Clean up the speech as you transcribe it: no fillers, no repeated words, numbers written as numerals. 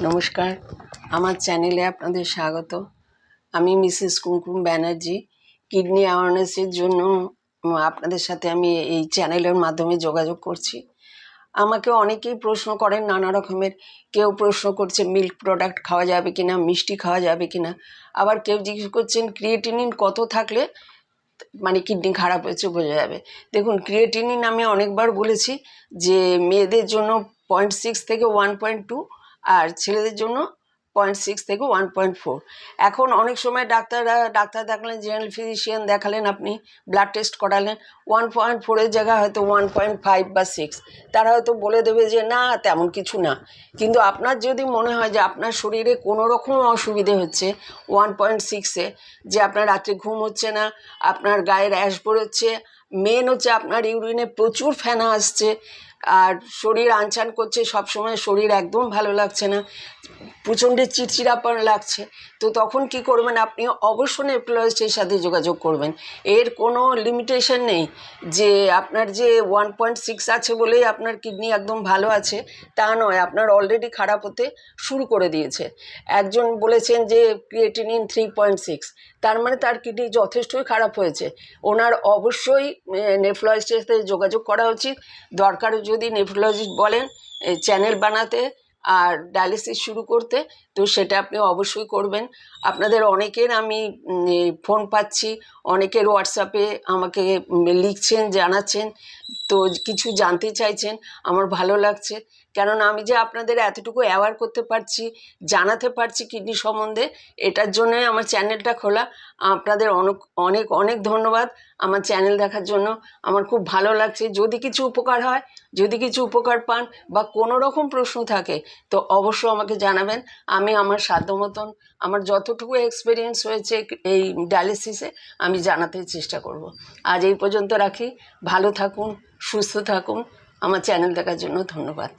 নমস্কার, আমার চ্যানেলে আপনাদের স্বাগত। আমি মিসেস কুমকুম ব্যানার্জি। কিডনি অ্যাওয়ারনেসের জন্য আপনাদের সাথে আমি এই চ্যানেলের মাধ্যমে যোগাযোগ করছি। আমাকে অনেকেই প্রশ্ন করেন নানা রকমের। কেউ প্রশ্ন করছে মিল্ক প্রোডাক্ট খাওয়া যাবে কিনা, মিষ্টি খাওয়া যাবে কিনা। আবার কেউ জিজ্ঞেস করছেন ক্রিয়েটিনিন কত থাকলে মানে কিডনি খারাপ হয়েছে বোঝা যাবে। দেখুন, ক্রিয়েটিনিন আমি অনেকবার বলেছি যে মেয়েদের জন্য 0.6 থেকে 1.2, আর ছেলেদের জন্য 0.6 থেকে 1.4। এখন অনেক সময় ডাক্তার দেখালেন, জেনারেল ফিজিশিয়ান দেখালেন, আপনি ব্লাড টেস্ট করালেন, 1.4-এর জায়গায় হয়তো 1.5 বা 6, তারা হয়তো বলে দেবে যে না তেমন কিছু না। কিন্তু আপনার যদি মনে হয় যে আপনার শরীরে কোনো রকম অসুবিধে হচ্ছে 1.6-এ, যে আপনার রাত্রে ঘুম হচ্ছে না, আপনার গায়ে র্যাশ বেরোচ্ছে, মেন হচ্ছে আপনার ইউরিনে প্রচুর ফেনা আসছে, আর শরীর আনচান করছে, সবসময় শরীর একদম ভালো লাগছে না, প্রচণ্ড চিড়চিড়াপন লাগছে, তো তখন কি করবেন? আপনি অবশ্যই নেফ্রোলজিস্টের সাথে যোগাযোগ করবেন। এর কোনো লিমিটেশন নেই যে আপনার যে 1.6 আছে বলেই আপনার কিডনি একদম ভালো আছে, তা নয়। আপনার অলরেডি খারাপ হতে শুরু করে দিয়েছে। একজন বলেছেন যে ক্রিয়েটিনিন 3.6, তার মানে তার কিডনি যথেষ্টই খারাপ হয়েছে। ওনার অবশ্যই নেফ্রোলজিস্টের সাথে যোগাযোগ করা উচিত। দরকার যদি নেফ্রোলজিস্ট বলেন চ্যানেল বানাতে আর ডায়ালিসিস শুরু করতে, তো সেটা আপনি অবশ্যই করবেন। আপনাদের অনেকের আমি ফোন পাচ্ছি, অনেকের হোয়াটসঅ্যাপে আমাকে লিখছেন, জানাচ্ছেন, তো কিছু জানতে চাইছেন। আমার ভালো লাগছে, কেননা আমি যে আপনাদের এতটুকু অ্যাওয়ার করতে পারছি, জানাতে পারছি কিডনি সম্বন্ধে, এটার জন্যই আমার চ্যানেলটা খোলা। আপনাদের অনেক অনেক অনেক ধন্যবাদ আমার চ্যানেল দেখার জন্য। আমার খুব ভালো লাগছে। যদি কিছু উপকার হয়, যদি কিছু উপকার পান বা কোনো রকম প্রশ্ন থাকে, তো অবশ্যই আমাকে জানাবেন। আমি আমার সাধ্য মতন, আমার যতটুকু এক্সপিরিয়েন্স হয়েছে এই ডায়ালিসিসে, আমি জানাতে চেষ্টা করব। আজ এই পর্যন্ত রাখি। ভালো থাকুন, সুস্থ থাকুন। আমার চ্যানেল দেখার জন্য ধন্যবাদ।